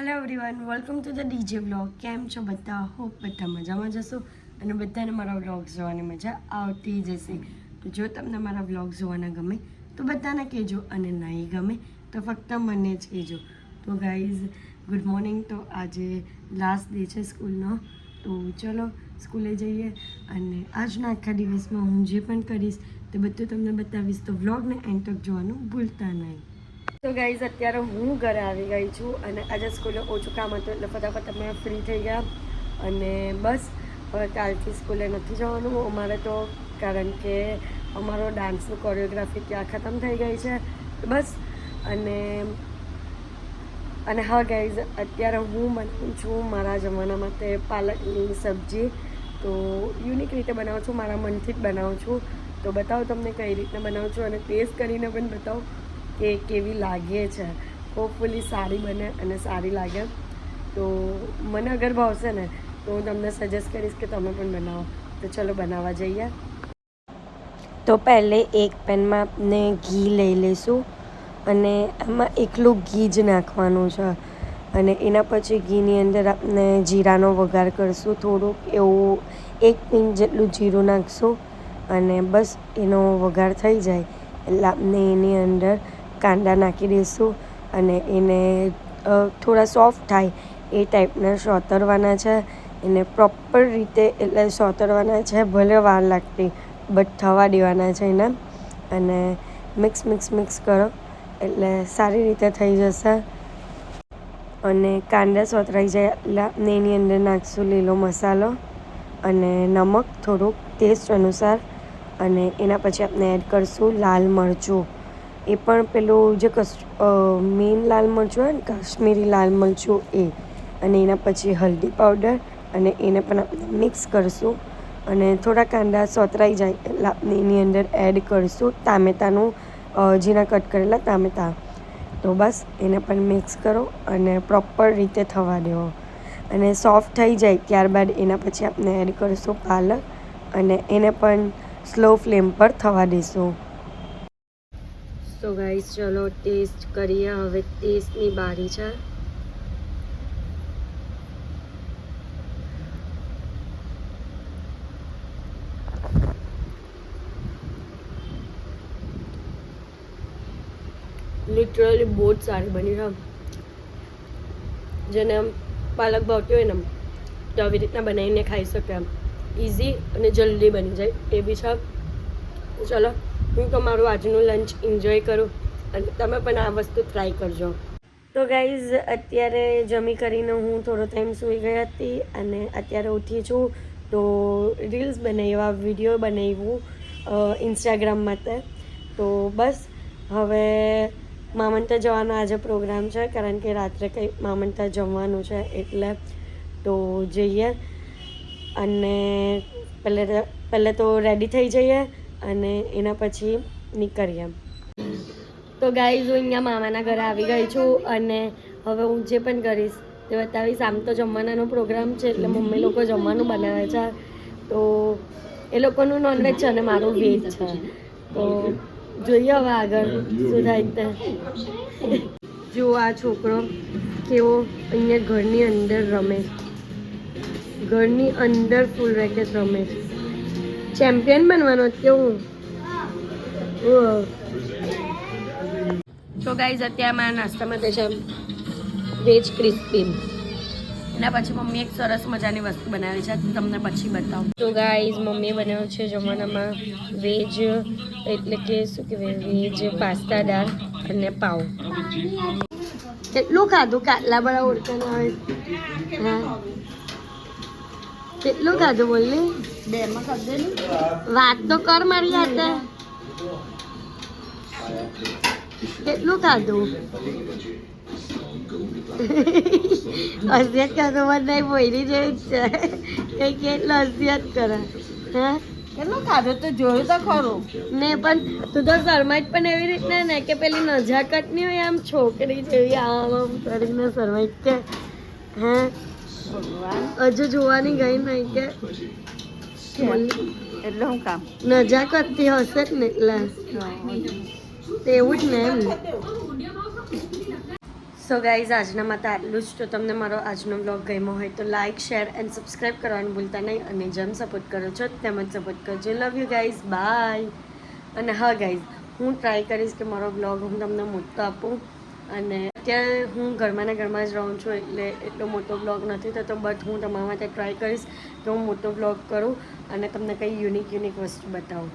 Hello everyone, welcome to the DJ vlog. કેમ છો બધા? હોપ બધા મજામાં જશો અને બધાને મારા વ્લોગ્સ જોવાની મજા આવતી જશે. તો જો તમને મારા વ્લોગ્સ જોવાના ગમે તો બધાને કહેજો, અને નહીં ગમે તો ફક્ત મને જ કહેજો. તો ગાઈઝ, ગુડ મોર્નિંગ. તો આજે લાસ્ટ ડે છે સ્કૂલનો, તો ચલો સ્કૂલે જઈએ અને આજના આખા દિવસમાં હું જે પણ કરીશ તે બધું તમને બતાવીશ. તો વ્લોગને એન્ડ તક જોવાનું ભૂલતા નહીં. તો ગાઈઝ, અત્યારે હું ઘરે આવી ગઈ છું અને આજે સ્કૂલે ઓછું કામ હતું એટલે ફટાફટ અમે ફ્રી થઈ ગયા. અને બસ હવે કાલથી સ્કૂલે નથી જવાનું અમારે, તો કારણ કે અમારો ડાન્સનું કોરિયોગ્રાફી ત્યાં ખતમ થઈ ગઈ છે. બસ અને હા ગાઈઝ, અત્યારે હું બનાવું છું મારા જમવાના માટે પાલકની સબ્જી. તો યુનિક રીતે બનાવું છું, મારા મનથી જ બનાવું છું. તો બતાવું તમને કઈ રીતના બનાવું છું અને ટેસ્ટ કરીને પણ બતાવું કે કેવી લાગે છે. હોપફુલી સારી બને અને સારી લાગે. તો મને અગર ભાવશે ને તો હું તમને સજેસ્ટ કરીશ કે તમે પણ બનાવો. તો ચલો બનાવવા જઈએ. તો પહેલે એક પેનમાં આપણે ઘી લઈ લઈશું અને આમાં એકલું ઘી જ નાખવાનું છે. અને એના પછી ઘીની અંદર આપણે જીરાનો વઘાર કરીશું. થોડુંક એવું 1 પિંચ જેટલું જીરું નાખીશું અને બસ એનો વઘાર થઈ જાય એટલે આપણે એની અંદર કાંદા નાખી દઈશું અને એને થોડા સોફ્ટ થાય એ ટાઈપના સોતરવાના છે. એને પ્રોપર રીતે એટલે સોતરવાના છે, ભલે વાર લાગતી બટ થવા દેવાના છે એને. અને મિક્સ કરો એટલે સારી રીતે થઈ જશે. અને કાંદા સોતરાઈ જાય એટલે આપણે એની અંદર નાખીશું લીલો મસાલો અને નમક થોડુંક ટેસ્ટ અનુસાર. અને એના પછી આપણે એડ કરીશું લાલ મરચું. એ પણ પેલું જે મેઇન લાલ મરચું હોય ને, કાશ્મીરી લાલ મરચું એ. અને એના પછી હલ્દી પાવડર અને એને પણ આપણે મિક્સ કરીશું. અને થોડા કાંદા સોતરાઈ જાય એટલે આપણે એની અંદર એડ કરીશું ટામેટાનું, ઝીણા કટ કરેલા ટામેટાં. તો બસ એને પણ મિક્સ કરો અને પ્રોપર રીતે થવા દેવો. અને સોફ્ટ થઈ જાય ત્યારબાદ એના પછી આપણે એડ કરીશું પાલક અને એને પણ સ્લો ફ્લેમ પર થવા દઈશું. તો ગાઈસ, ચલો ટેસ્ટ કરીએ. હવે ટેસ્ટની બારી છે. લિટરલી બહુ જ સારી બની છે. જેને આમ પાલક ભાવતી હોય ને તો આવી રીતના બનાવીને ખાઈ શકે. એમ ઇઝી અને જલ્દી બની જાય એવી છે. ચલો હું તમારું આજનું લંચ એન્જોય કરું અને તમે પણ આ વસ્તુ ટ્રાય કરજો. તો ગાઈઝ, અત્યારે જમી કરીને હું થોડો ટાઈમ સૂઈ ગઈ હતી અને અત્યારે ઉઠી છું. તો રીલ્સ બનાવ્યા, વિડીયો બનાવ્યું ઇન્સ્ટાગ્રામ માટે. તો બસ હવે મામંતા જવાનો આજે પ્રોગ્રામ છે, કારણ કે રાત્રે કંઈ મામંતા જમવાનું છે એટલે. તો જઈએ અને પહેલે તો રેડી થઈ જઈએ અને એના પછી નીકળીએ. તો ગાઈઝ, હું અહીંયા મામાના ઘરે આવી ગઈ છું અને હવે હું જે પણ કરીશ તે બતાવીશ. આમ તો જમવાનાનો પ્રોગ્રામ છે એટલે મમ્મી લોકો જમવાનું બનાવે છે. તો એ લોકોનું નોનવેજ છે અને મારું વેજ છે. તો જોઈએ હવે આગળ શું થાય તે. જો આ છોકરો કેવો અહીંયા ઘરની અંદર રમે, ઘરની અંદર ફૂલ રેકેટ રમે. ચેમ્પિયન બનવાનો કેવું. તો ગાઈઝ, અત્યારે મારા નાસ્તા માટે છે વેજ ક્રિસ્પી. એના પછી મમ્મી એક સરસ મજાની વસ્તુ બનાવી છે, તમને પછી બતાવું. તો ગાઈઝ, મમ્મીએ બનાવ્યું છે જમવાનામાં વેજ, એટલે કે શું કહેવાય, વેજ પાસ્તા દાળ અને પાવ. કેટલું ખાધું? કાટલા બળા ઓળખાના હોય. હા, કેટલું ખાધું બોલને? 2માં ખાધું. વાત તો કર મારી સાથે. કેટલું ખાધું? હસિયત ખાધું મને નહીં બોલી જેવી જ છે. કઈ કેટલું હસિયત કરે. હા, કેટલું ખાધું તો જોયું તો ખરું ને. પણ તું તો શરમાઈ પણ એવી રીતના ને કે પેલી નજાકત નહીં હોય આમ છોકરી જેવી આમ આમ કરીને શરમાઈ કે. હા, હજુ જોવાની ગઈ નહીં કે એટલે હું કામ નજાકતથી હશે જ ને એટલે એવું જ ને એમ. સો ગાઈઝ આજના માટે આટલું જ. તો તમને મારો આજનો બ્લોગ ગમ્યો હોય તો લાઇક શેર એન્ડ સબસ્ક્રાઈબ કરવાનું ભૂલતા નહીં. અને જેમ સપોર્ટ કરો છો તેમજ સપોર્ટ કરજો. Love you guys, bye. અને હા ગાઈઝ, હું ટ્રાય કરીશ કે મારો બ્લોગ હું તમને મોટો આપું. અને અત્યારે હું ઘરમાં ને ઘરમાં જ રહું છું એટલે એટલો મોટો બ્લોગ નથી થતો, બટ હું તમારા માટે ટ્રાય કરીશ કે હું મોટો બ્લોગ કરું અને તમને કંઈ યુનિક વસ્તુ બતાવું.